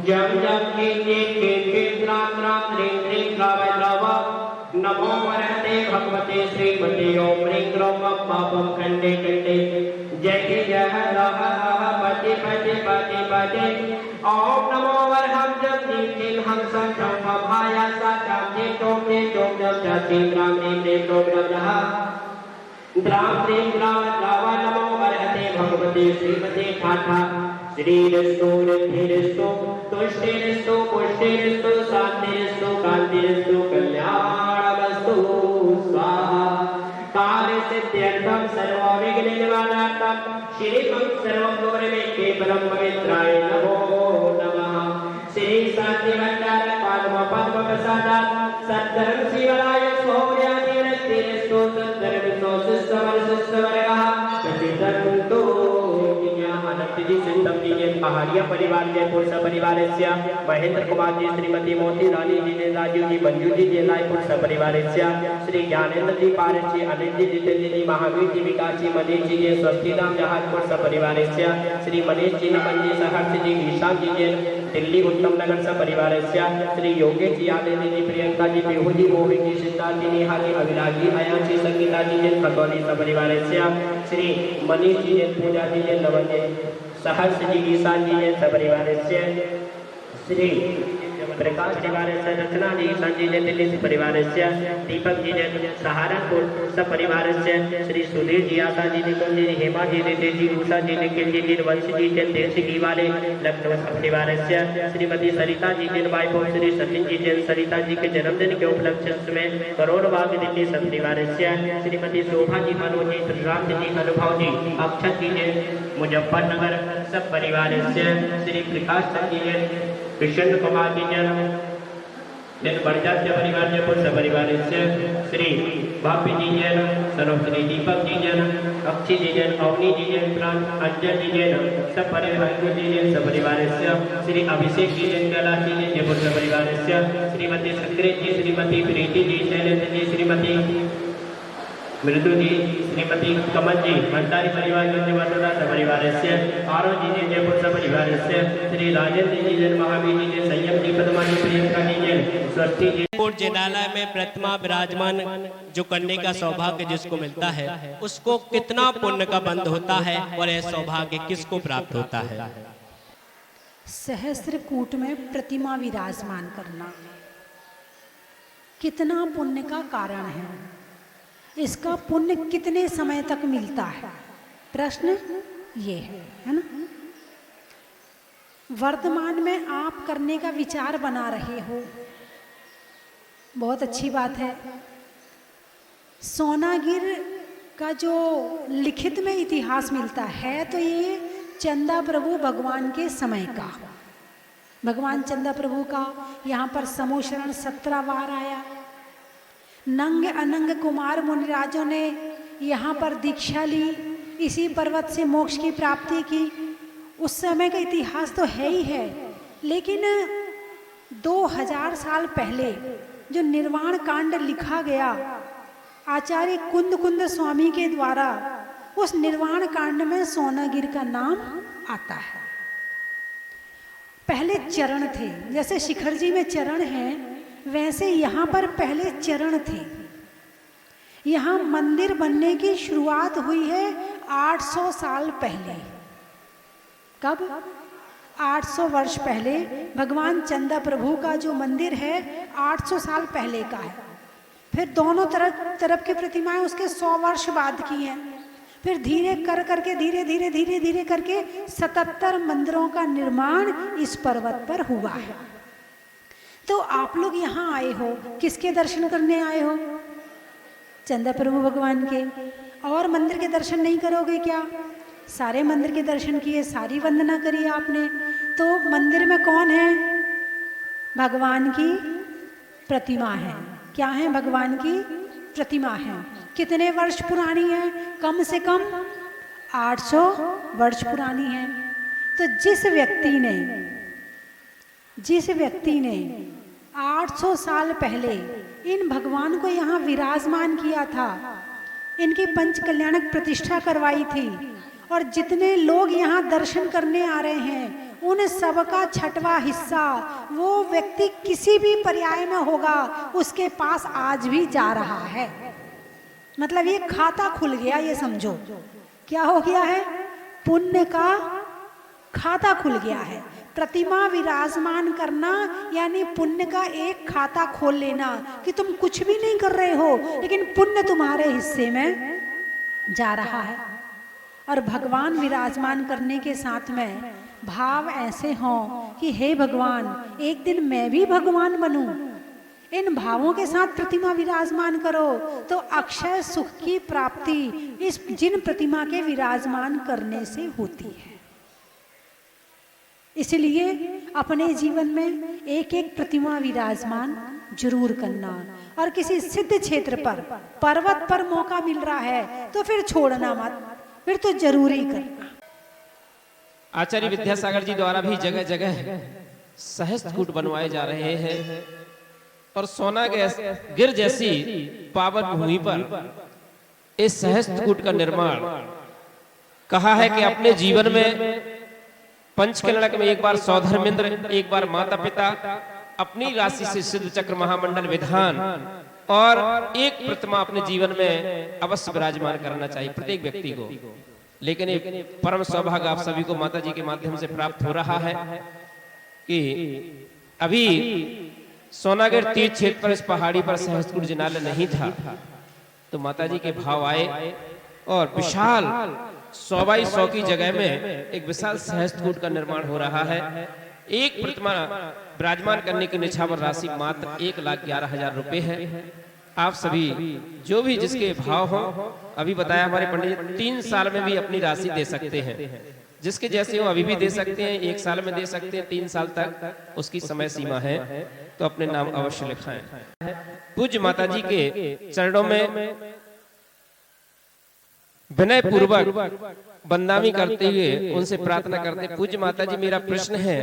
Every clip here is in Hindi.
जम जम के नमो वरहते भगवते श्रीमते ओम ह्रीं क्रोम पापम खंडे खंडे जय जय रह पति पति पति पति ओम नमो वरहम जप जीव हम संतम भाया साचाम जे टोम जप जाति राम ने टोम रहा द्राम प्रेम द्राव द्रावा नमो वरहते भगवते श्रीमते ठाठा श्रीरस्तु रिद्धिरस्तु तुष्टिरस्तु पुष्टिरस्तु शांतिरस्तु कांतिरस्तु कल्याणमस्तु स्वाहा काल सिद्ध्यर्थम सर्व विघ्न निवारणार्थम श्रीमं सर्वं गौरवे परम पवित्राय नमो नमः श्री शांति भंडार पद्म पद्म प्रसादात् सद्धर्म शिवराय सौर्यादिरस्तिरस्तु सद्धर्म सोऽस्वर सुस्वर्गः प्रतिदन्तु जी सिंधम जी के पहाड़िया परिवार जयपुर सपरिवारस्य महेंद्र कुमार जी श्रीमती मोती रानी जी ने राजीव जी मंजू जी जे रायपुर सपरिवारस्य श्री ज्ञानेंद्र जी पारस जी अनिल जी जितेंद्र जी महावीर जी विकास जी मनीष जी जे स्वस्तिधाम जहाजपुर सपरिवारस्य श्री मनीष जी नमन जी सहर्ष जी ईशान जी जे दिल्ली उत्तम नगर सपरिवारस्य श्री योगेश जी आदित्य जी प्रियंका जी बिहू जी मोहित जी सिद्धार्थ जी नेहा जी अविनाश जी अयान जी संगीता जी जे खतौली सपरिवारस्य श्री मनीष जी जे पूजा जी जे नवन जी सहर्ष जी ईशान जी ने सपरिवारस्य श्री प्रकाश परिवारस्य रचना जी ईशान जी ने दिल्ली सपरिवारस्य दीपक जी ने सहारनपुर सपरिवारस्य श्री सुधीर जी आशा जी निकुंज जी हेमा जी रितेश जी उषा जी निखिल जी वंश जी जन देशी वाले लखनऊ सपरिवारस्य श्रीमती सरिता जी जन वाइफ श्री सचिन जी जन सरिता जी के जन्मदिन के उपलक्ष्य में करोड़ बाग दिल्ली सपरिवारस्य श्रीमती शोभा जी मनोज जी श्रीराम जी अनुभव जी अक्षत जी जन मुजफ्फरनगर सब परिवार से श्री प्रकाश जी जन कृष्ण कुमार जी जन बड़जात्य परिवार जयपुर सपरिवार से श्री भापी जी जन सरोश्री दीपक जी जन अक्षी जी जन अवनी जी जन प्राण अंजन जी जन सब परिवार जी जन सपरिवार से श्री अभिषेक जी जन कैलाश जी जन जयपुर सपरिवार से श्रीमती सक्रेत जी श्रीमती प्रीति जी शैलेंद्र जी श्रीमती मृदु जी श्रीमती कमल जी भंडारी परिवार बटोरा सपरिवार से आरो जी ने जयपुर सपरिवार से श्री राजेंद्र जी जन महावीर जी ने संयम जी पद्मा जी प्रियंका जी जन स्वस्ति जी जेदालय में प्रतिमा विराजमान जो करने का सौभाग्य जिसको मिलता है उसको कितना पुण्य का बंध होता है और यह सौभाग्य किसको प्राप्त होता है। सहस्त्रकूट में प्रतिमा विराजमान करना कितना पुण्य का कारण है, इसका पुण्य कितने समय तक मिलता है, प्रश्न ये है ना। वर्तमान में आप करने का विचार बना रहे हो, बहुत अच्छी बात है। सोनागिर का जो लिखित में इतिहास मिलता है तो ये चंदा प्रभु भगवान के समय का, भगवान चंदा प्रभु का यहाँ पर समूहशरण 17 बार आया। नंग अनंग कुमार मुनिराजों ने यहाँ पर दीक्षा ली, इसी पर्वत से मोक्ष की प्राप्ति की। उस समय का इतिहास तो है ही है, लेकिन 2000 साल पहले जो निर्वाण कांड लिखा गया आचार्य कुंद स्वामी के द्वारा, उस निर्वाण कांड में सोनागिर का नाम आता है। पहले चरण थे, जैसे शिखर जी में चरण हैं वैसे यहाँ पर पहले चरण थे। यहाँ मंदिर बनने की शुरुआत हुई है 800 साल पहले। कब? 800 वर्ष पहले भगवान चंदा प्रभु का जो मंदिर है 800 साल पहले का है। फिर दोनों तरफ की प्रतिमाएं उसके 100 वर्ष बाद की हैं। फिर धीरे करके धीरे करके 77 मंदिरों का निर्माण इस पर्वत पर हुआ है। तो आप लोग यहाँ आए हो, किसके दर्शन करने आए हो? चंदा प्रभु भगवान के। और मंदिर के दर्शन नहीं करोगे क्या? सारे मंदिर के दर्शन किए, सारी वंदना करी आपने, तो मंदिर में कौन है? भगवान की प्रतिमा है। क्या है? भगवान की प्रतिमा है। कितने वर्ष पुरानी है? कम से कम 800 वर्ष पुरानी है। तो जिस व्यक्ति ने 800 साल पहले इन भगवान को यहाँ विराजमान किया था, इनकी पंच कल्याणक प्रतिष्ठा करवाई थी, और जितने लोग यहाँ दर्शन करने आ रहे हैं उन सबका छठवां हिस्सा वो व्यक्ति किसी भी पर्याय में होगा उसके पास आज भी जा रहा है। मतलब ये खाता खुल गया, ये समझो क्या हो गया है, पुण्य का खाता खुल गया है। प्रतिमा विराजमान करना यानी पुण्य का एक खाता खोल लेना कि तुम कुछ भी नहीं कर रहे हो लेकिन पुण्य तुम्हारे हिस्से में जा रहा है। और भगवान विराजमान करने के साथ में भाव ऐसे हों कि हे भगवान एक दिन मैं भी भगवान बनूं, इन भावों के साथ प्रतिमा विराजमान करो तो अक्षय सुख की प्राप्ति इस जिन प्रतिमा के विराजमान करने से होती है। इसलिए अपने जीवन में एक एक प्रतिमा विराजमान जरूर करना। और किसी सिद्ध क्षेत्र पर पर्वत पर मौका मिल रहा है तो फिर छोड़ना मत, फिर तो जरूरी करना। आचार्य विद्यासागर जी द्वारा भी जगह जगह सहस्त्र कूट बनवाए जा रहे हैं और सोना गिर जैसी पावन भूमि पर इस सहस्त्र कूट का निर्माण कहा है कि अपने जीवन में पंचकलनक में एक बार सौधर्मेंद्र, एक बार माता पिता अपनी राशि से सिद्ध चक्र महामंडल विधान और एक प्रतिमा अपने जीवन में अवश्य विराजमान करना चाहिए प्रत्येक व्यक्ति को। लेकिन एक परम सौभाग्य आप सभी को माता जी के माध्यम से प्राप्त हो रहा है कि अभी सोनागिर तीर्थ क्षेत्र पर इस पहाड़ी पर सहस्त्रकूट जिनालय नहीं था तो माता जी के भाव आए और विशाल 100 बाई 100 की जगह में एक विशाल सहस्त्रकूट का निर्माण हो रहा है। एक प्रतिमा विराजमान करने की निछावर राशि मात्र 1,11,000 रुपए है। आप सभी जो भी जिसके भाव हो, अभी बताया हमारे पंडित जी 3 साल में भी अपनी राशि दे सकते हैं, जिसके जैसे हो अभी भी दे सकते हैं, 1 साल में दे सकते हैं, 3 साल तक उसकी समय सीमा है। तो अपने नाम अवश्य लिखाएं। पूज्य माता जी के चरणों में विनय पूर्वक वंदनामी करते हुए उनसे प्रार्थना करते, पूज्य माता जी मेरा प्रश्न है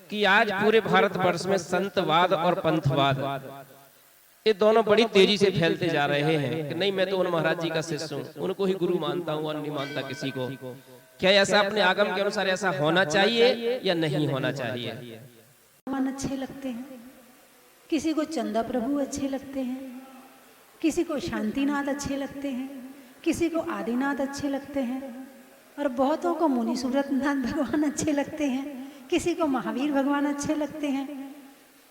कि आज पूरे भारतवर्ष में संतवाद और पंथवाद ये दोनों बड़ी तेजी से फैलते जा रहे हैं कि नहीं मैं तो उन महाराज जी का शिष्य हूँ, उनको ही गुरु मानता हूँ और नहीं मानता किसी को। क्या ऐसा अपने आगम के अनुसार ऐसा होना चाहिए या नहीं होना चाहिए? भगवान अच्छे लगते हैं, किसी को चंदा प्रभु अच्छे लगते हैं, किसी को शांतिनाथ अच्छे लगते हैं, किसी को आदिनाथ अच्छे लगते हैं और बहुतों को मुनि सुव्रतनाथ भगवान अच्छे लगते हैं, किसी को महावीर भगवान अच्छे लगते हैं।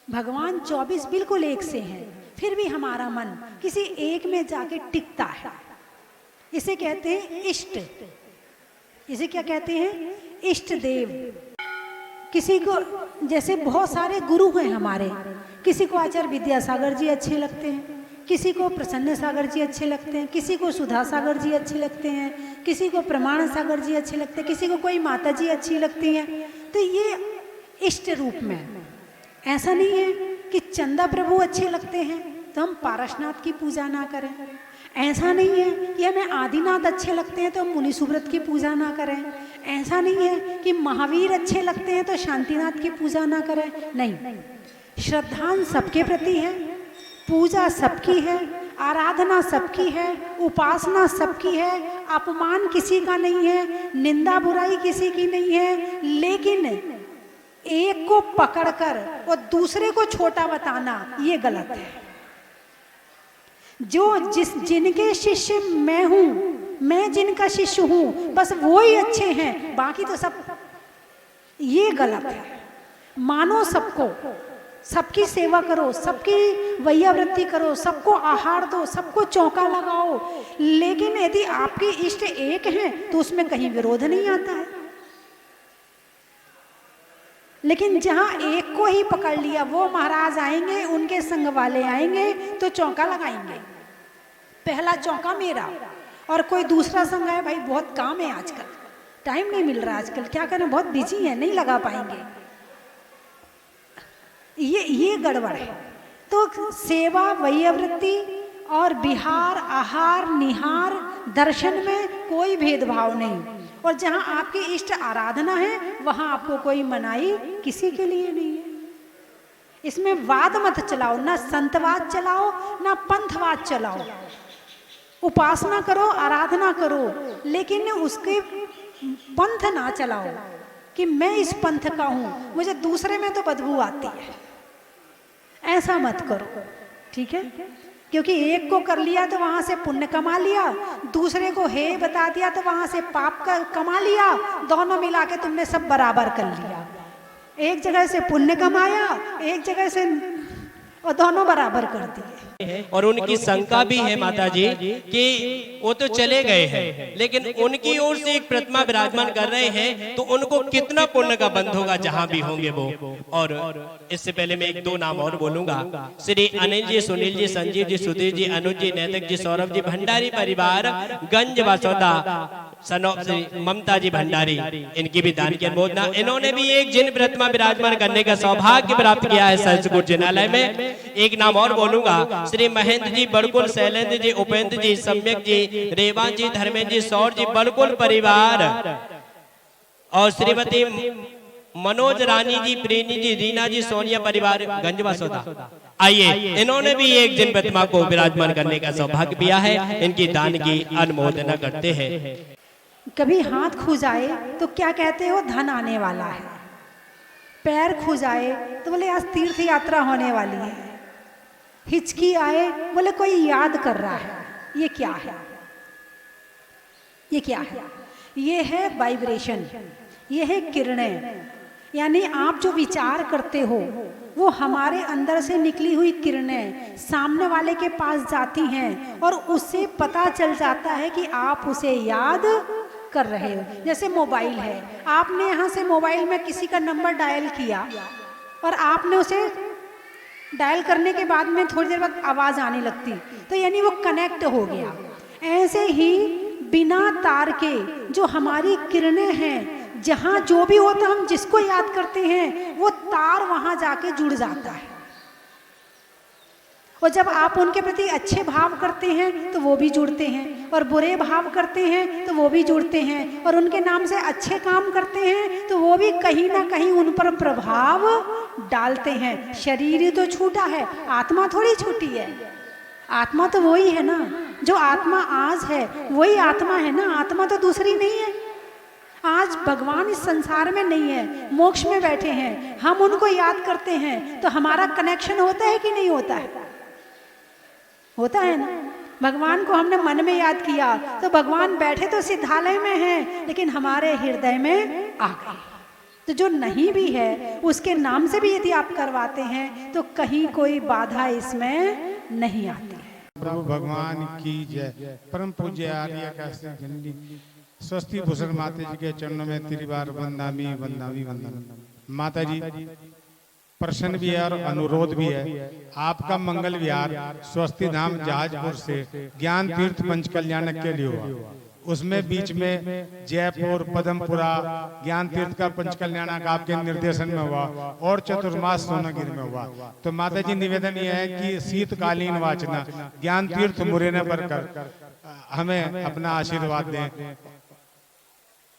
भगवान 24 बिल्कुल एक से हैं, फिर भी हमारा मन किसी एक में जाके टिकता है। इसे कहते हैं इष्ट। इसे क्या कहते हैं? इष्ट देव। किसी को जैसे बहुत सारे गुरु हैं हमारे, किसी को आचार्य विद्यासागर जी अच्छे लगते हैं, किसी को प्रसन्न सागर जी अच्छे लगते हैं, किसी को सुधा सागर जी अच्छे लगते हैं, किसी को प्रमाण सागर जी अच्छे लगते हैं, किसी को कोई माता जी अच्छी लगती हैं। तो ये इष्ट रूप में, ऐसा नहीं है कि चंदा प्रभु अच्छे लगते हैं तो हम पारसनाथ की पूजा ना करें, ऐसा नहीं है कि हमें आदिनाथ अच्छे लगते हैं तो हम मुनि सुव्रत की पूजा ना करें, ऐसा नहीं है कि महावीर अच्छे लगते हैं तो शांतिनाथ की पूजा ना करें। नहीं, श्रद्धान सबके प्रति है, पूजा सबकी है, आराधना सबकी है, उपासना सबकी है, अपमान किसी का नहीं है, निंदा बुराई किसी की नहीं है। लेकिन एक को पकड़कर और दूसरे को छोटा बताना ये गलत है। जो जिनके शिष्य मैं हूं, मैं जिनका शिष्य हूं, बस वो ही अच्छे हैं, बाकी तो सब, ये गलत है। मानो सबको, सबकी सेवा करो, सबकी वैयावृत्ति करो, सबको आहार दो, सबको चौका लगाओ, लेकिन यदि आपके इष्ट एक हैं तो उसमें कहीं विरोध नहीं आता है। लेकिन जहां एक को ही पकड़ लिया, वो महाराज आएंगे, उनके संग वाले आएंगे तो चौका लगाएंगे, पहला चौका मेरा, और कोई दूसरा संग है, भाई बहुत काम है आजकल, टाइम नहीं मिल रहा आजकल, क्या करें, बहुत बिजी है, नहीं लगा पाएंगे, ये गड़बड़ है। तो सेवा, वैयावृत्ति और विहार, आहार, निहार, दर्शन में कोई भेदभाव नहीं, और जहां आपकी इष्ट आराधना है वहां आपको कोई मनाही किसी के लिए नहीं है। इसमें वाद मत चलाओ, ना संतवाद चलाओ ना पंथवाद चलाओ। उपासना करो, आराधना करो, लेकिन उसके पंथ ना चलाओ कि मैं इस पंथ का हूं, मुझे दूसरे में तो बदबू आती है। ऐसा मत करो, ठीक है? क्योंकि एक को कर लिया तो वहां से पुण्य कमा लिया, दूसरे को हे बता दिया तो वहां से पाप का कमा लिया, दोनों मिला के तुमने सब बराबर कर लिया। एक जगह से पुण्य कमाया, एक जगह से, और दोनों बराबर कर दिए। और उनकी शंका भी है माता जी कि वो तो चले गए हैं, लेकिन उनकी ओर से एक प्रतिमा विराजमान कर रहे हैं, तो उनको कितना पुण्य का बंध होगा जहां भी होंगे वो। और इससे पहले मैं एक दो नाम और बोलूंगा। श्री अनिल जी, सुनील जी, संजीव जी, सुधीर जी, अनुज जी, नैतिक जी, सौरभ जी, भंडारी परिवार गंज वासौदा, सनौप श्री ममता जी भंडारी, इनकी भी दान की अनुमोदना। इन्होंने भी एक जिन प्रतिमा विराजमान करने का सौभाग्य प्राप्त किया है सहस्त्र जिनालय में। एक नाम और बोलूंगा, श्री महेंद्र जी, बड़कुल, शैलेंद्र जी, उपेंद्र जी, सम्यक जी, रेवान जी, धर्मेंद्र जी, सौर जी, बड़कुल परिवार, और श्रीमती मनोज रानी जी, प्रेनी जी, रीना जी, सोनिया परिवार गंजवा सौदा। आइए, इन्होंने भी एक जिन प्रतिमा को विराजमान करने का सौभाग्य किया है, इनकी दान की अनुमोदना करते हैं। कभी हाथ खुजाए तो क्या कहते हो, धन आने वाला है। पैर खुजाए तो बोले आज तीर्थ यात्रा होने वाली है। हिचकी आए बोले कोई याद कर रहा है। ये क्या है? ये क्या है? ये है वाइब्रेशन, ये है किरणें। यानी आप जो विचार करते हो वो हमारे अंदर से निकली हुई किरणें सामने वाले के पास जाती हैं और उससे पता चल जाता है कि आप उसे याद कर रहे हो। जैसे मोबाइल है, आपने यहाँ से मोबाइल में किसी का नंबर डायल किया और आपने उसे डायल करने के बाद में थोड़ी देर बाद आवाज़ आने लगती, तो यानी वो कनेक्ट हो गया। ऐसे ही बिना तार के जो हमारी किरणें हैं, जहाँ जो भी होता हम जिसको याद करते हैं वो तार वहाँ जाके जुड़ जाता है। और जब आप उनके प्रति अच्छे भाव करते हैं तो वो भी जुड़ते हैं, और बुरे भाव करते हैं तो वो भी जुड़ते हैं, और उनके नाम से अच्छे काम करते हैं तो वो भी कहीं ना कहीं उन पर प्रभाव डालते हैं। शरीर ही तो छूटा है, आत्मा थोड़ी छूटी है। आत्मा तो वही है ना, जो आत्मा आज है वही आत्मा है ना, आत्मा तो दूसरी नहीं है। आज भगवान इस संसार में नहीं है, मोक्ष में बैठे हैं, हम उनको याद करते हैं तो हमारा कनेक्शन होता है कि नहीं होता है? होता है ना। भगवान को हमने मन में याद किया तो भगवान बैठे तो सिद्धालय में हैं, लेकिन हमारे हृदय में आ गए। तो जो नहीं भी है उसके नाम से भी यदि आप करवाते हैं तो कहीं कोई बाधा इसमें नहीं आती है। प्रभु भगवान की जय। परम पूज्य आर्य काशी जननी स्वस्ति भूषण माता जी के चरणों में त्रिवार वंदामी वंदामी वंदामी। माता जी प्रश्न भी है और अनुरोध भी है। आपका मंगल विहार स्वस्ति धाम जहाजपुर से ज्ञान तीर्थ पंच कल्याणक के लिए हुआ, उसमें बीच में जयपुर, पदमपुरा, ज्ञान तीर्थ का पंच कल्याणक आपके निर्देशन में हुआ, और चतुर्मास सोनागिरी में हुआ। तो माता जी निवेदन यह है कि शीतकालीन वाचना ज्ञान तीर्थ मुरैना पर कर हमें अपना आशीर्वाद दें।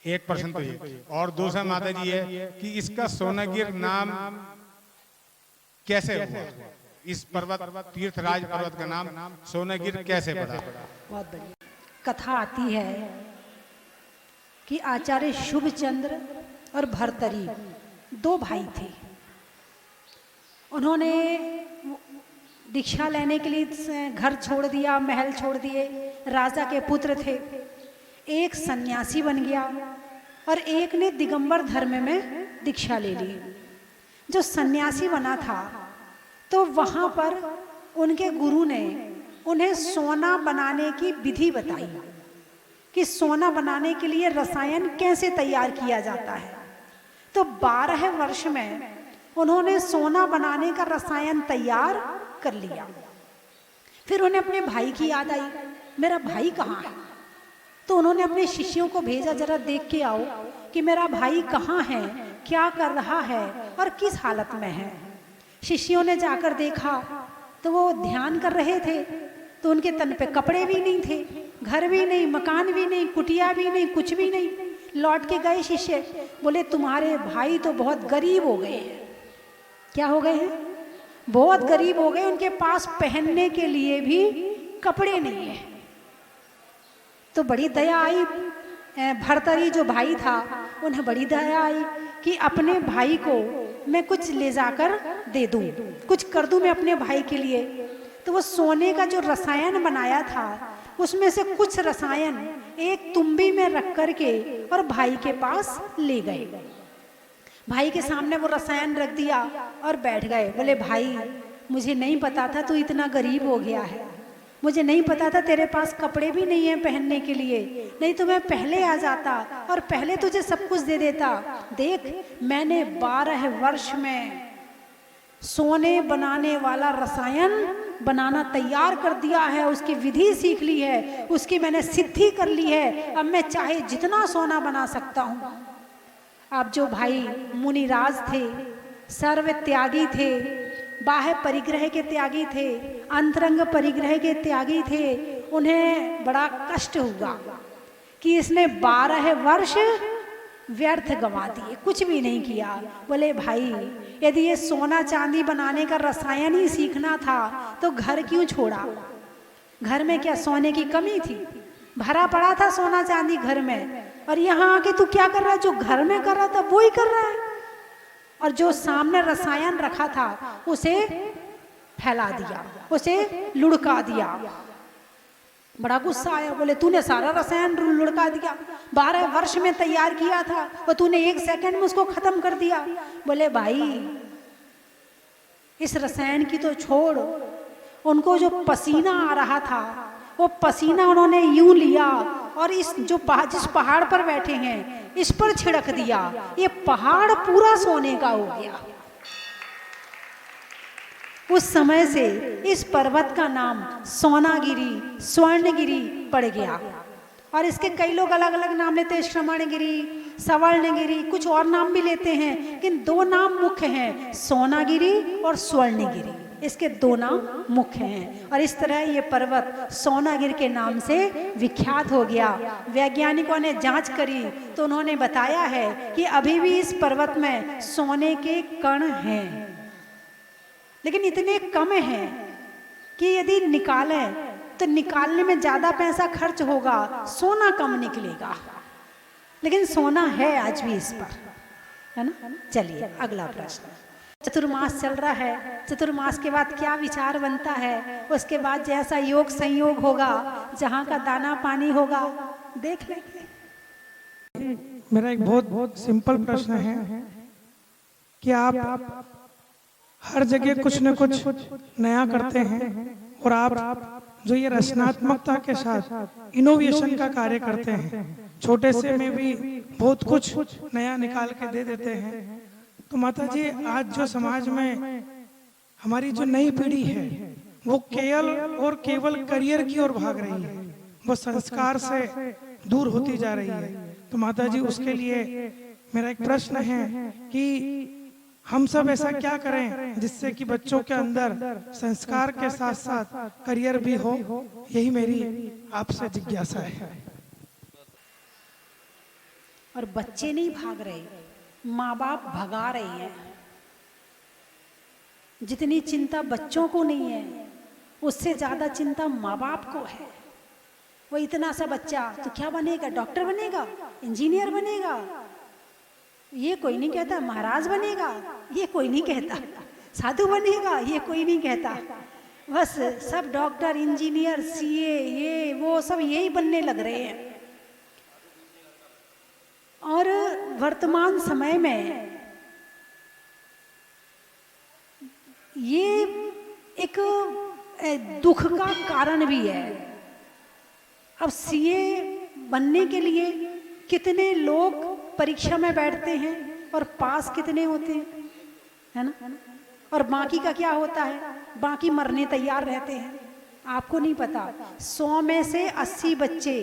एक प्रश्न तो ये, और दूसरा माता जी है कि इसका सोनागिर नाम कैसे हुआ? इस पर्वत तीर्थराज पर्वत का नाम सोनागिर कैसे पड़ा? बहुत बढ़िया कथा आती है कि आचार्य शुभचंद्र और भर्तरी दो भाई थे। उन्होंने दीक्षा लेने के लिए घर छोड़ दिया, महल छोड़ दिए। राजा के पुत्र थे, एक सन्यासी बन गया और एक ने दिगंबर धर्म में दीक्षा ले ली। जो सन्यासी बना था तो वहाँ पर उनके गुरु ने उन्हें सोना बनाने की विधि बताई कि सोना बनाने के लिए रसायन कैसे तैयार किया जाता है। तो 12 वर्ष में उन्होंने सोना बनाने का रसायन तैयार कर लिया। फिर उन्हें अपने भाई की याद आई, मेरा भाई कहाँ है? तो उन्होंने अपने शिष्यों को भेजा, जरा देख के आओ कि मेरा भाई कहाँ है, क्या कर रहा है और किस हालत में है। शिष्यों ने जाकर देखा तो वो ध्यान कर रहे थे, तो उनके तन पे कपड़े भी नहीं थे, घर भी नहीं, मकान भी नहीं, कुटिया भी नहीं, कुछ भी नहीं। लौट के गए शिष्य, बोले तुम्हारे भाई तो बहुत गरीब हो गए हैं। क्या हो गए हैं? बहुत गरीब हो गए, उनके पास पहनने के लिए भी कपड़े नहीं है। तो बड़ी दया आई, भर्तरी जो भाई था उन्हें बड़ी दया आई। कि अपने भाई को मैं कुछ ले जाकर दे दूं, कुछ कर दूं मैं अपने भाई के लिए। तो वो सोने का जो रसायन बनाया था उसमें से कुछ रसायन एक तुम्बी में रख करके और भाई के पास ले गए। भाई के सामने वो रसायन रख दिया और बैठ गए। बोले भाई, मुझे नहीं पता था तू इतना गरीब हो गया है, मुझे नहीं पता था तेरे पास कपड़े भी नहीं है पहनने के लिए, नहीं तो मैं पहले आ जाता और पहले तुझे सब कुछ दे देता। देख, मैंने 12 वर्ष में सोने बनाने वाला रसायन बनाना तैयार कर दिया है, उसकी विधि सीख ली है, उसकी मैंने सिद्धि कर ली है, अब मैं चाहे जितना सोना बना सकता हूँ। अब जो भाई मुनिराज थे, सर्व त्यागी थे, बाह्य परिग्रह के त्यागी थे, अंतरंग परिग्रह के त्यागी थे, उन्हें बड़ा कष्ट हुआ कि इसने 12 वर्ष व्यर्थ गंवा दिए, कुछ भी नहीं किया। बोले भाई, यदि ये सोना चांदी बनाने का रसायन ही सीखना था तो घर क्यों छोड़ा? घर में क्या सोने की कमी थी? भरा पड़ा था सोना चांदी घर में, और यहाँ आके तू क्या कर रहा है? जो घर में कर रहा था वो ही कर रहा है, और जो सामने रसायन रखा था उसे फैला दिया, उसे लुढ़का दिया। बड़ा गुस्सा आया। बोले तूने सारा रसायन लुढ़का दिया, 12 वर्ष में तैयार किया था और तूने 1 सेकंड में उसको खत्म कर दिया। बोले भाई, इस रसायन की तो छोड़, उनको जो पसीना आ रहा था वो पसीना उन्होंने यूं लिया और इस जो जिस पहाड़ पर बैठे हैं इस पर छिड़क दिया, ये पहाड़ पूरा सोने का हो गया। उस समय से इस पर्वत का नाम सोनागिरी, स्वर्णगिरी पड़ गया। और इसके कई लोग अलग अलग नाम लेते हैं, श्रवणगिरी, सवर्णगिरी, कुछ और नाम भी लेते हैं, लेकिन 2 नाम मुख्य हैं, सोनागिरी और स्वर्णगिरी। इसके 2 नाम मुख्य हैं, और इस तरह ये पर्वत सोनागिरी के नाम से विख्यात हो गया। वैज्ञानिकों ने जांच करी तो उन्होंने बताया है कि अभी भी इस पर्वत में सोने के कण हैं, लेकिन इतने कम हैं कि यदि निकालें तो निकालने में ज़्यादा पैसा खर्च होगा, सोना कम निकलेगा, लेकिन सोना है आज भी इस पर, है ना। चलिए अगला प्रश्न। चतुर्मास चल रहा है, चतुर्मास के बाद क्या विचार बनता है? उसके बाद जैसा योग संयोग होगा, जहाँ का दाना पानी होगा, देख लेंगे। मेरा एक बहुत सिंपल प्रश्न है कि आप हर जगह कुछ न कुछ नया करते हैं, और आप जो ये रचनात्मकता के साथ इनोवेशन का कार्य करते हैं, छोटे से में भी बहुत कुछ नया निकाल के दे देते हैं। तो माता जी, आज जो समाज में हमारी जो नई पीढ़ी है वो केवल करियर की ओर भाग रही है, वो संस्कार से दूर होती जा रही है। तो माता जी, उसके लिए मेरा एक प्रश्न है कि हम सब ऐसा क्या करें जिससे कि बच्चों के अंदर संस्कार के साथ साथ करियर भी हो? यही मेरी आपसे जिज्ञासा है। और बच्चे नहीं भाग रहे, माँ बाप भगा रहे हैं। जितनी चिंता बच्चों को नहीं है, उससे ज्यादा चिंता माँ बाप को है। वो इतना सा बच्चा तो क्या बनेगा? डॉक्टर बनेगा, इंजीनियर बनेगा, ये कोई नहीं कहता। महाराज बनेगा, ये कोई नहीं कहता। साधु बनेगा, ये कोई नहीं कहता। बस सब डॉक्टर, इंजीनियर, सीए, ये वो सब यही बनने लग रहे हैं। और वर्तमान समय में ये एक दुख का कारण भी है। अब सीए बनने के लिए कितने लोग परीक्षा में बैठते हैं और पास कितने होते हैं, है ना। और बाकी का क्या होता है? बाकी मरने तैयार रहते हैं। आपको नहीं पता, 100 में से 80 बच्चे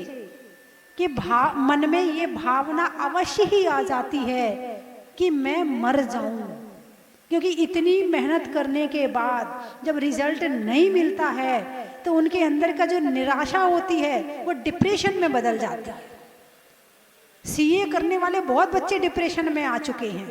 के मन में ये भावना अवश्य ही आ जाती है कि मैं मर जाऊं, क्योंकि इतनी मेहनत करने के बाद जब रिजल्ट नहीं मिलता है तो उनके अंदर का जो निराशा होती है वो डिप्रेशन में बदल जाती है। सीए करने वाले बहुत बच्चे डिप्रेशन में आ चुके हैं।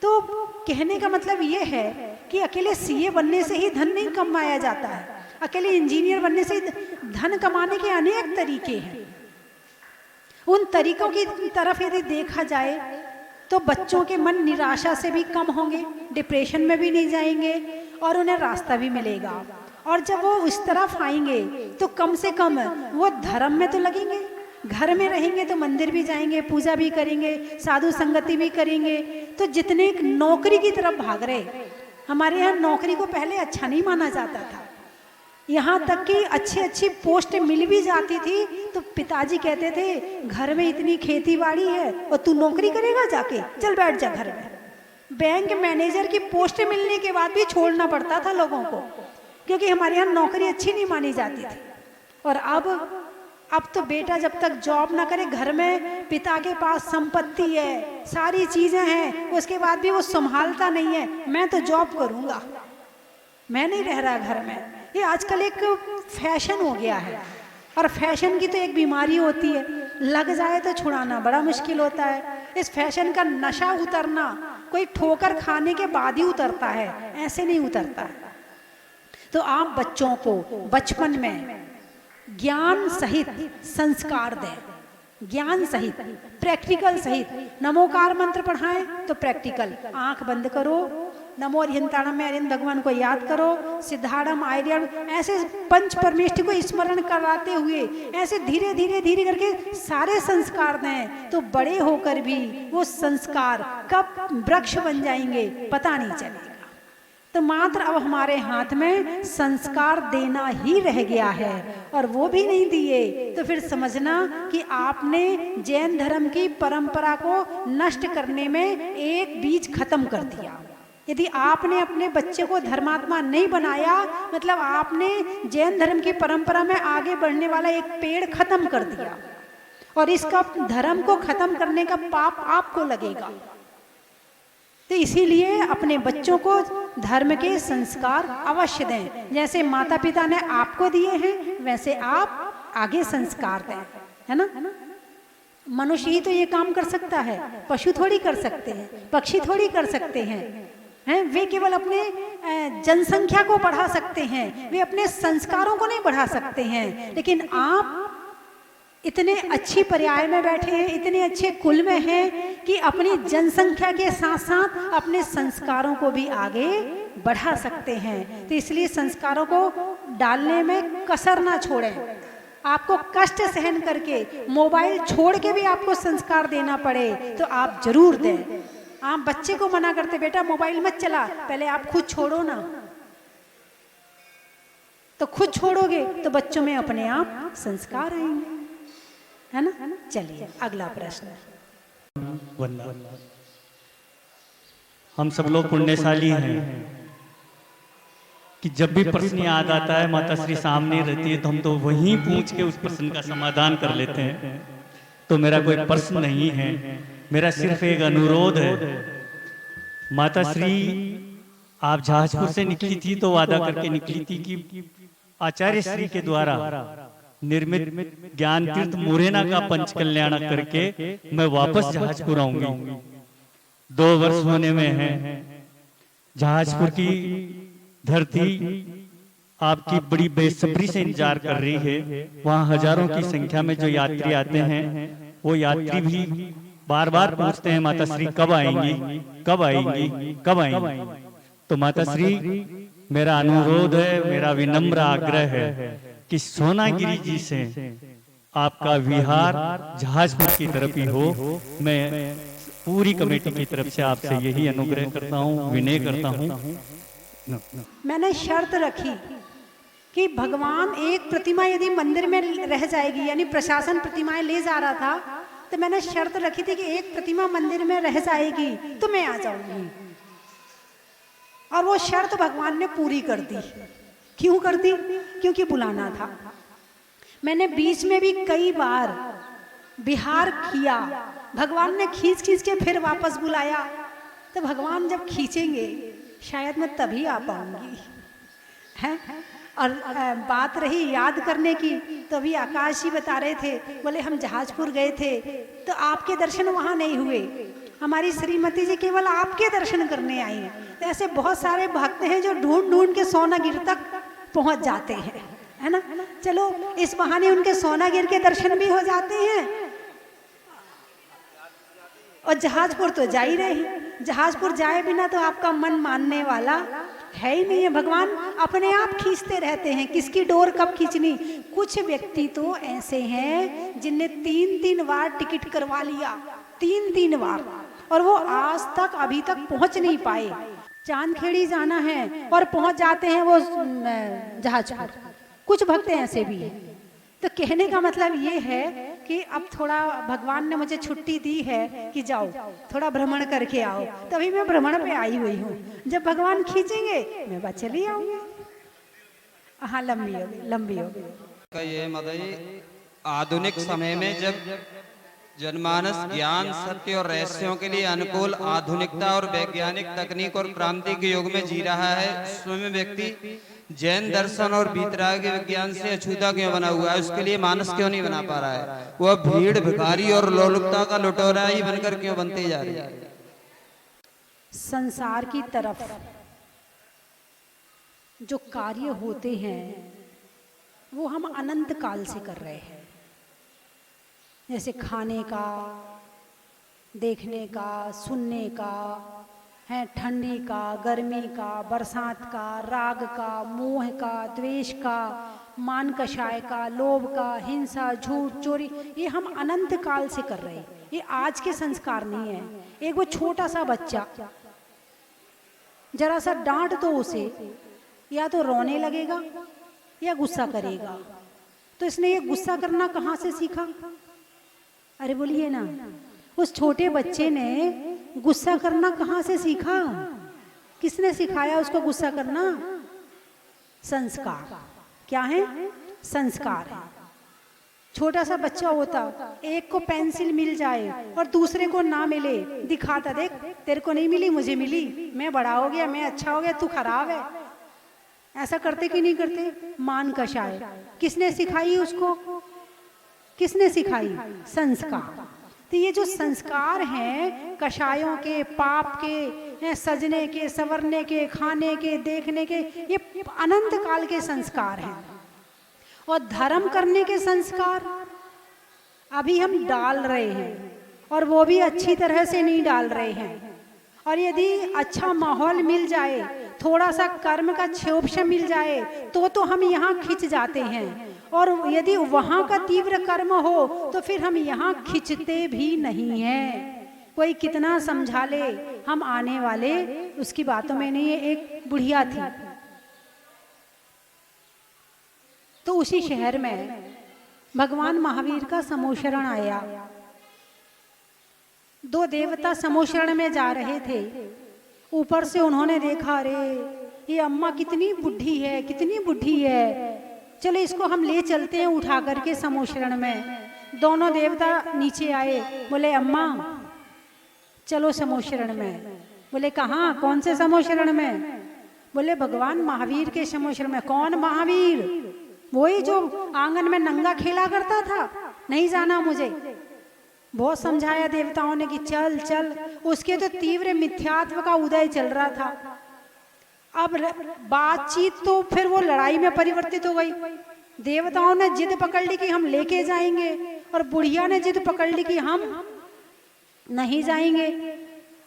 तो कहने का मतलब ये है कि अकेले सीए बनने से ही धन नहीं कमाया जाता है, अकेले इंजीनियर बनने से धन कमाने के अनेक तरीके हैं। उन तरीकों की तरफ यदि देखा जाए तो बच्चों के मन निराशा से भी कम होंगे, डिप्रेशन में भी नहीं जाएंगे और उन्हें रास्ता भी मिलेगा। और जब वो उस तरफ आएंगे तो कम से कम वो धर्म में तो लगेंगे। घर में रहेंगे तो मंदिर भी जाएंगे, पूजा भी करेंगे, साधु संगति भी करेंगे। तो जितने नौकरी की तरफ भाग रहे, हमारे यहाँ नौकरी को पहले अच्छा नहीं माना जाता था, यहाँ तक कि अच्छी अच्छी पोस्ट मिल भी जाती थी तो पिताजी कहते थे घर में इतनी खेती बाड़ी है और तू नौकरी करेगा, जाके चल बैठ जा घर में। बैंक मैनेजर की पोस्ट मिलने के बाद भी छोड़ना पड़ता था लोगों को, क्योंकि हमारे यहाँ नौकरी अच्छी नहीं मानी जाती थी। और अब तो बेटा जब तक जॉब ना करे, घर में पिता के पास संपत्ति है, सारी चीजें हैं, उसके बाद भी वो संभालता नहीं है, मैं तो जॉब करूंगा, मैं नहीं रह रहा घर में। ये आजकल एक फैशन हो गया है, और फैशन की तो एक बीमारी होती है, लग जाए तो छुड़ाना बड़ा मुश्किल होता है। इस फैशन का नशा उतरना कोई ठोकर खाने के बाद ही उतरता है, ऐसे नहीं उतरता है। तो आप बच्चों को बचपन में ज्ञान सहित संस्कार दें, ज्ञान सहित, प्रैक्टिकल सहित। नमोकार मंत्र पढ़ाएं तो प्रैक्टिकल, आंख बंद करो, नमो अरिहंताणम में अरिहंत भगवान को याद करो, सिद्धाड़म आर्यम, ऐसे पंच परमेष्टि को स्मरण कराते हुए ऐसे धीरे धीरे धीरे करके सारे संस्कार दें, तो बड़े होकर भी वो संस्कार कब वृक्ष बन जाएंगे पता नहीं चलेगा। तो मात्र अब हमारे हाथ में संस्कार देना ही रह गया है, और वो भी नहीं दिए तो फिर समझना कि आपने जैन धर्म की परंपरा को नष्ट करने में एक बीज खत्म कर दिया। यदि आपने अपने बच्चे को धर्मात्मा नहीं बनाया, मतलब आपने जैन धर्म की परंपरा में आगे बढ़ने वाला एक पेड़ खत्म कर दिया, और इसका धर्म को खत्म करने का पाप आपको लगेगा। तो इसीलिए अपने बच्चों को धर्म के संस्कार अवश्य दें। जैसे माता पिता ने आपको दिए हैं वैसे आप आगे संस्कार दें, है ना। मनुष्य ही तो ये काम कर सकता है, पशु थोड़ी कर सकते हैं, पक्षी थोड़ी कर सकते हैं। वे केवल अपने जनसंख्या को बढ़ा सकते हैं, वे अपने संस्कारों को नहीं बढ़ा सकते हैं। लेकिन आप इतने अच्छी पर्याय में बैठे हैं, इतने अच्छे कुल में हैं कि अपनी जनसंख्या के साथ साथ अपने संस्कारों को भी आगे बढ़ा सकते हैं। तो इसलिए संस्कारों को डालने में कसर ना छोड़ें। आपको कष्ट सहन करके, मोबाइल छोड़ के भी आपको संस्कार देना पड़े तो आप जरूर दें। आप बच्चे को मना करते बेटा मोबाइल मत चला, पहले आप खुद छोड़ो ना। तो खुद छोड़ोगे तो बच्चों में अपने आप संस्कार आएंगे, है ना। चलिए अगला प्रश्न। हम सब लोग पुण्यशाली हैं कि जब भी प्रश्न याद आता है, माता श्री सामने रहती है तो हम तो वहीं पूछ के उस प्रश्न का समाधान कर लेते हैं। तो मेरा कोई प्रश्न नहीं है, मेरा सिर्फ एक अनुरोध है। माता श्री आप जहाजपुर से निकली थी तो वादा करके निकली थी कि आचार्य श्री के द्वारा निर्मित ज्ञान तीर्थ मुरैना का पंच कल्याण करके मैं वापस जहाजपुर आऊंगी। 2 वर्ष होने में है। जहाजपुर की धरती आपकी बड़ी बेसब्री से इंतजार कर रही है। वहाँ हजारों की संख्या में जो यात्री आते हैं, वो यात्री भी बार बार पूछते हैं माता श्री कब आएंगी, कब आएंगी, कब आएंगी। तो माता श्री मेरा अनुरोध है, मेरा विनम्र आग्रह है कि सोनागिरी जी से आपका विहार जहाजपुर की तरफ ही हो। मैं पूरी कमेटी की तरफ से आपसे यही अनुग्रह करता हूँ, विनय करता हूँ। मैंने शर्त रखी कि भगवान एक प्रतिमा यदि मंदिर में रह जाएगी, यानी प्रशासन प्रतिमाएं ले जा रहा था, तो मैंने शर्त रखी थी कि एक प्रतिमा मंदिर में रह जाएगी तो मैं आ जाऊंगी। और वो शर्त भगवान ने पूरी कर दी। क्यों कर दी? क्योंकि बुलाना था। मैंने बीच में भी कई बार विहार किया, भगवान ने खींच खींच के फिर वापस बुलाया। तो भगवान जब खींचेंगे शायद मैं तभी आ पाऊंगी, है। और बात रही याद करने की, तो अभी आकाश जी बता रहे थे, बोले हम जहाजपुर गए थे तो आपके दर्शन वहाँ नहीं हुए, हमारी श्रीमती जी केवल आपके दर्शन करने आई हैं। तो ऐसे बहुत सारे भक्त हैं जो ढूंढ ढूंढ के सोनागिर तक पहुंच जाते हैं, है ना। चलो इस बहाने उनके सोनागिर के दर्शन भी हो जाते हैं और जहाजपुर तो जा ही रहे हैं, जहाजपुर जाए बिना तो आपका मन मानने वाला है ही नहीं है। भगवान अपने आप खींचते रहते हैं, किसकी डोर कब खींचनी। कुछ व्यक्ति तो ऐसे हैं जिनने 3-3 बार टिकट करवा लिया, 3-3 बार, और वो आज तक अभी तक पहुंच नहीं पाए। चांदखेड़ी जाना है और पहुंच जाते हैं वो जहाजपुर। कुछ भक्त ऐसे भी हैं। तो कहने का मतलब ये है कि अब थोड़ा भगवान ने मुझे छुट्टी दी है कि जाओ थोड़ा भ्रमण करके आओ, तभी मैं भ्रमण पे आई हुई हूँ। जब भगवान खींचेंगे मैं बस चली आऊंगी। हाँ, लंबी होगी। ये मदई आधुनिक समय में जब जनमानस ज्ञान, सत्य और रहस्यों के लिए अनुकूल आधुनिकता और वैज्ञानिक तकनीक और क्रांति के युग में जी रहा है, स्वयं व्यक्ति जैन दर्शन और वीतरागी विज्ञान से अछूता क्यों बना हुआ है? उसके लिए मानस क्यों नहीं बना पा रहा है? वह भीड़, भिखारी और लोलुपता का लुटेरा ही बनकर क्यों बनती जा रही है? संसार की तरफ जो कार्य होते हैं वो हम अनंत काल से कर रहे हैं। जैसे खाने का, देखने का, सुनने का है, ठंडी का, गर्मी का, बरसात का, राग का, मोह का, द्वेष का, मान कषाय का, लोभ का, हिंसा, झूठ, चोरी, ये हम अनंत काल से कर रहे हैं। ये आज के संस्कार नहीं है। एक वो छोटा सा बच्चा, जरा सा डांट दो उसे, या तो रोने लगेगा या गुस्सा करेगा। तो इसने ये गुस्सा करना कहाँ से सीखा? अरे बोलिए ना, उस छोटे बच्चे ने गुस्सा करना कहाँ से सीखा? किसने सिखाया उसको गुस्सा करना? संस्कार। क्या है? संस्कार है। छोटा सा बच्चा होता, एक को पेंसिल मिल जाए और दूसरे को ना मिले, दिखाता, देख तेरे को नहीं मिली, मुझे मिली, मैं बड़ा हो गया, मैं अच्छा हो गया, तू खराब है। ऐसा करते कि नहीं करते? मान कषाय। किसने सिखाई उसको? किसने सिखाई? संस्कार। तो ये जो संस्कार हैं, कषायों के, पाप के, सजने के, संवरने के, खाने के, देखने के, ये अनंत काल के संस्कार हैं। और धर्म करने के संस्कार अभी हम डाल रहे हैं, और वो भी अच्छी तरह से नहीं डाल रहे हैं। और यदि अच्छा माहौल मिल जाए, थोड़ा सा कर्म का क्षोभ मिल जाए, तो हम यहाँ खिंच जाते हैं। और यदि वहाँ का तीव्र कर्म हो तो फिर हम यहाँ खिंचते भी नहीं हैं। कोई कितना समझा ले, हम आने वाले उसकी बातों में नहीं है। एक बुढ़िया थी, तो उसी शहर में भगवान महावीर का समोशरण आया। 2 देवता समोशरण में जा रहे थे। ऊपर से उन्होंने देखा, अरे ये अम्मा कितनी बुढ़ी है, कितनी बुढ़ी है, चलो इसको हम ले चलते हैं उठा करके समोशरण में। दोनों देवता नीचे आए, बोले अम्मा चलो समोशरण में। बोले कहाँ? कौन से समोशरण में? बोले भगवान महावीर के समोशरण में। कौन महावीर? वही जो आंगन में नंगा खेला करता था। नहीं जाना मुझे। बहुत समझाया देवताओं ने कि चल चल। उसके तो तीव्र मिथ्यात्व का उदय चल रहा था। अब बातचीत तो फिर वो लड़ाई में परिवर्तित हो गई। देवताओं ने जिद पकड़ ली कि हम लेके जाएंगे, और बुढ़िया ने जिद पकड़ ली कि हम नहीं जाएंगे।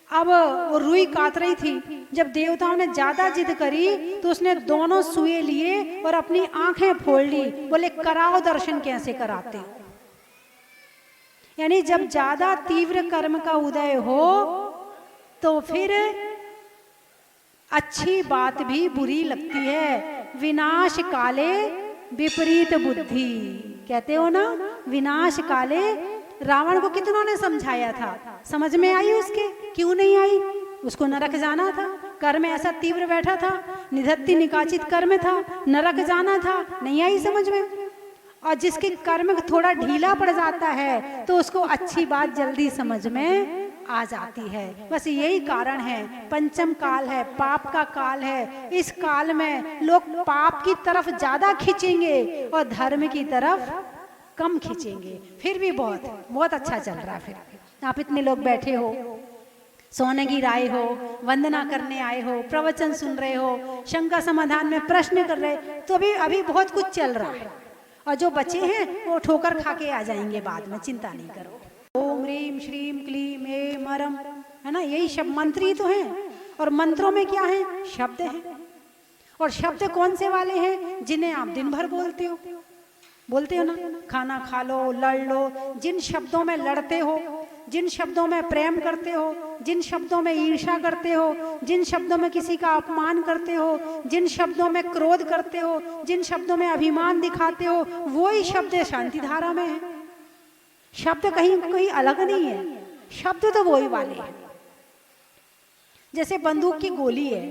अब वो रुई काट रही थी। जब देवताओं ने ज्यादा जिद करी तो उसने दोनों सुए लिए और अपनी आंखें फोड़ ली। बोले कराओ दर्शन, कैसे कराते हो। यानी जब ज्यादा तीव्र कर्म का उदय हो तो फिर अच्छी बात भी बुरी लगती है। विनाश काले विपरीत बुद्धि, कहते हो ना, विनाश काले। रावण को कितनों ने समझाया था, समझ में आई उसके? क्यों नहीं आई? उसको नरक जाना था, कर्म ऐसा तीव्र बैठा था, निधत्ति निकाचित कर्म था, नरक जाना था, नहीं आई समझ में। और जिसके कर्म थोड़ा ढीला पड़ जाता है तो उसको अच्छी बात जल्दी समझ में आ जाती है। बस यही कारण है। पंचम काल है, पाप का काल है। इस काल में लोग पाप की तरफ ज्यादा खींचेंगे और धर्म की तरफ कम खींचेंगे। फिर भी बहुत बहुत अच्छा चल रहा है। फिर आप इतने लोग बैठे हो, सोने की राय हो, वंदना करने आए हो, प्रवचन सुन रहे हो, शंका समाधान में प्रश्न कर रहे, तो अभी बहुत कुछ चल रहा है। और जो बचे हैं वो ठोकर खा के आ जाएंगे बाद में, चिंता नहीं करो। ओम ह्रीम श्रीम क्लीम एम अरम, है ना, यही शब्द मंत्र ही तो हैं। और मंत्रों में क्या है? शब्द हैं। और शब्द कौन से वाले हैं? जिन्हें आप दिन भर बोलते हो ना, खाना खा लो, लड़ लो, जिन शब्दों में लड़ते हो, जिन शब्दों में प्रेम करते हो, जिन शब्दों में ईर्ष्या करते हो, जिन शब्दों में किसी का अपमान करते हो, जिन शब्दों में क्रोध करते हो, जिन शब्दों में अभिमान दिखाते हो, वही शब्द शांति धारा में है। शब्द कहीं कोई अलग नहीं है, शब्द तो वही वाले हैं। जैसे बंदूक की गोली है,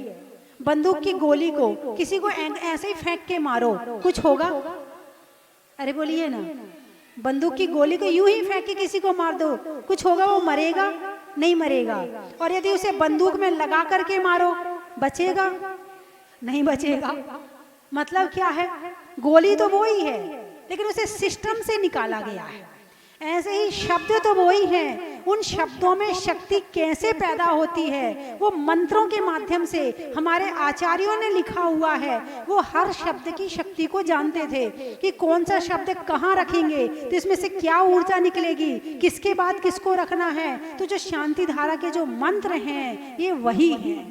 बंदूक की गोली को किसी को ऐसे ही फेंक के मारो, कुछ होगा? अरे बोलिए ना, बंदूक की गोली को यूं ही फेंक के किसी को मार दो, कुछ होगा? वो मरेगा? नहीं मरेगा। और यदि उसे बंदूक में लगा करके मारो, बचेगा? नहीं बचेगा। मतलब क्या है? गोली तो वो ही है, लेकिन उसे सिस्टम से निकाला गया है। ऐसे ही शब्द तो वो ही हैं, उन शब्दों में शक्ति कैसे पैदा होती है, वो मंत्रों के माध्यम से हमारे आचार्यों ने लिखा हुआ है। वो हर शब्द की शक्ति को जानते थे कि कौन सा शब्द कहाँ रखेंगे तो इसमें से क्या ऊर्जा निकलेगी, किसके बाद किसको रखना है। तो जो शांति धारा के जो मंत्र हैं, ये वही हैं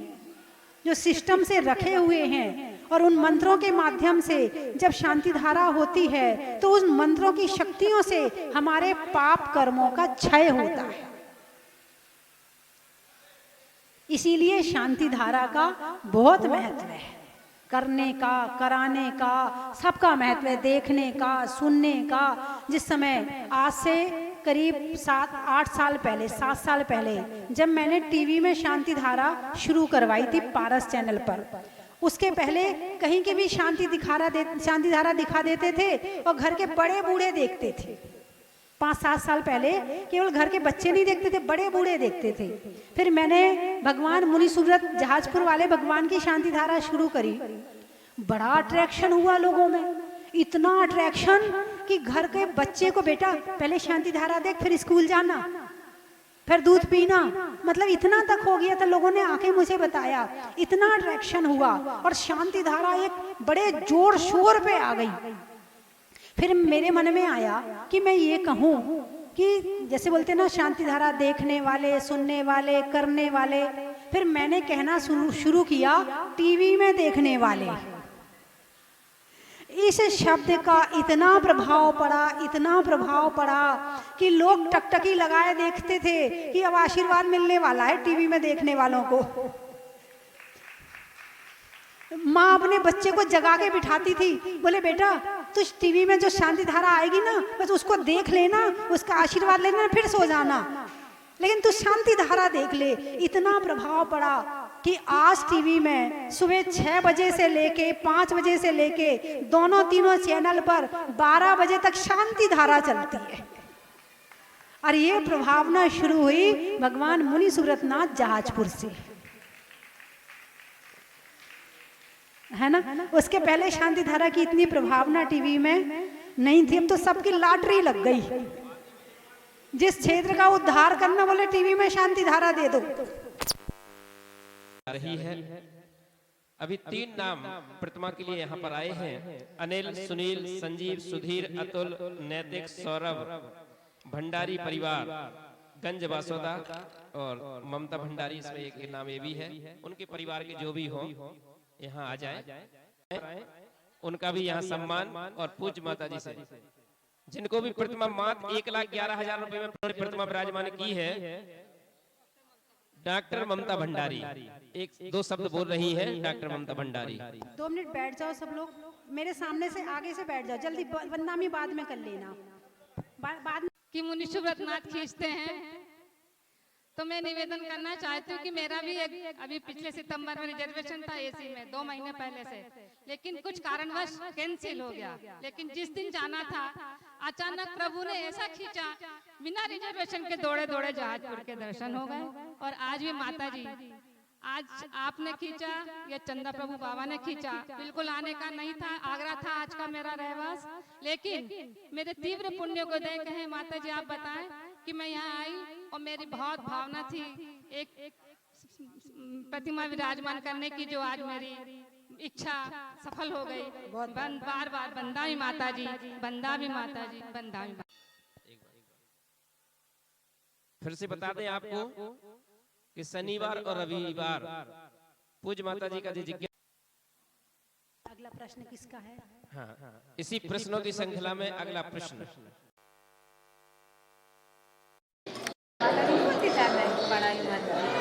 जो सिस्टम से रखे हुए हैं। और उन मंत्रों के माध्यम से जब शांति धारा होती है तो उन मंत्रों की शक्तियों से हमारे पाप कर्मों का क्षय होता है। इसीलिए शांति धारा का बहुत महत्व है, करने का, कराने का, सबका महत्व है, देखने का, सुनने का। जिस समय आज से करीब 7-8 साल पहले, 7 साल पहले जब मैंने टीवी में शांति धारा शुरू करवाई थी पारस चैनल पर, उसके पहले कहीं के भी शांति धारा दिखा देते थे और घर के बड़े बूढ़े देखते थे। 5-7 साल पहले केवल घर के बच्चे नहीं देखते थे, बड़े बूढ़े देखते थे। फिर मैंने भगवान मुनि सुव्रत जहाजपुर वाले भगवान की शांति धारा शुरू करी। बड़ा अट्रैक्शन हुआ लोगों में, इतना अट्रैक्शन कि घर के बच्चे को, बेटा पहले शांति धारा देख, फिर स्कूल जाना, फिर दूध पीना, मतलब इतना तक हो गया था। लोगों ने आके मुझे बताया, इतना अट्रैक्शन हुआ और शांति धारा एक बड़े जोर शोर पे आ गई। फिर मेरे मन में आया कि मैं ये कहूँ कि जैसे बोलते ना, शांति धारा देखने वाले, सुनने वाले, करने वाले। फिर मैंने कहना शुरू किया टीवी में देखने वाले। इस शब्द का इतना प्रभाव पड़ा, इतना प्रभाव पड़ा कि लोग टकटकी लगाए देखते थे कि अब आशीर्वाद मिलने वाला है टीवी में देखने वालों को। माँ अपने बच्चे को जगा के बिठाती थी, बोले बेटा तू टीवी में जो शांति धारा आएगी ना, बस उसको देख लेना, उसका आशीर्वाद लेना, फिर सो जाना, लेकिन तू शांति धारा देख ले। इतना प्रभाव पड़ा कि आज टीवी में सुबह 6 बजे से लेके 5 बजे से लेके दोनों तीनों चैनल पर 12 बजे तक शांति धारा चलती है। और ये प्रभावना शुरू हुई भगवान मुनि सुव्रतनाथ जहाजपुर से, है ना। उसके पहले शांति धारा की इतनी प्रभावना टीवी में नहीं थी। अब तो सबकी लॉटरी लग गई, जिस क्षेत्र का उद्धार करना बोले टीवी में शांति धारा दे दो। रही है। अभी 3 नाम प्रतिमा के लिए यहाँ पर आए हैं। अनिल, सुनील, संजीव, सुधीर, अतुल, नैतिक, सौरभ, भंडारी परिवार, गंज बासोदा और ममता भंडारी, इसमें एक नाम ये भी है। उनके परिवार के जो भी हो यहाँ आ जाए, उनका भी यहाँ सम्मान। और पूज्य माता जी से जिनको भी प्रतिमा मात्र 1,11,000 रुपए में प्रतिमा विराजमान की है, डॉक्टर ममता भंडारी 1-2 शब्द बोल रही हैं। डॉक्टर ममता भंडारी 2 मिनट बैठ जाओ सब लोग, मेरे सामने से आगे से बैठ जाओ, जल्दी बदनामी बाद में कर लेना। बाद में कि मुनि सुव्रतनाथ खींचते हैं, तो मैं निवेदन करना चाहती हूँ कि मेरा भी अभी पिछले सितंबर में रिजर्वेशन था एसी में 2 महीने पहले से, लेकिन कुछ कारणवश कैंसिल हो गया। लेकिन जिस दिन जाना था, अचानक प्रभु ने ऐसा खींचा, बिना रिजर्वेशन के दौड़े दौड़े जहाजपुर के दर्शन हो गए। और आज भी माता जी, आज आपने खींचा या चंदा प्रभु बाबा ने खींचा, बिल्कुल आने का नहीं था। आगरा था आज का मेरा रहवास, लेकिन मेरे तीव्र पुण्य को देख है माता जी आप बताएं कि मैं यहाँ आई और मेरी बहुत भावना थी एक प्रतिमा विराजमान करने की, जो आज मेरी इच्छा सफल हो गई। बार बार बंदा भी माता जी, बंदा भी माता जी, बंदा भी। फिर से बता दें आपको कि शनिवार और रविवार पूज्य माता जी का जिज्ञासा। अगला प्रश्न किसका है? हाँ, इसी प्रश्नों की श्रृंखला में अगला प्रश्न। पढ़ाई मत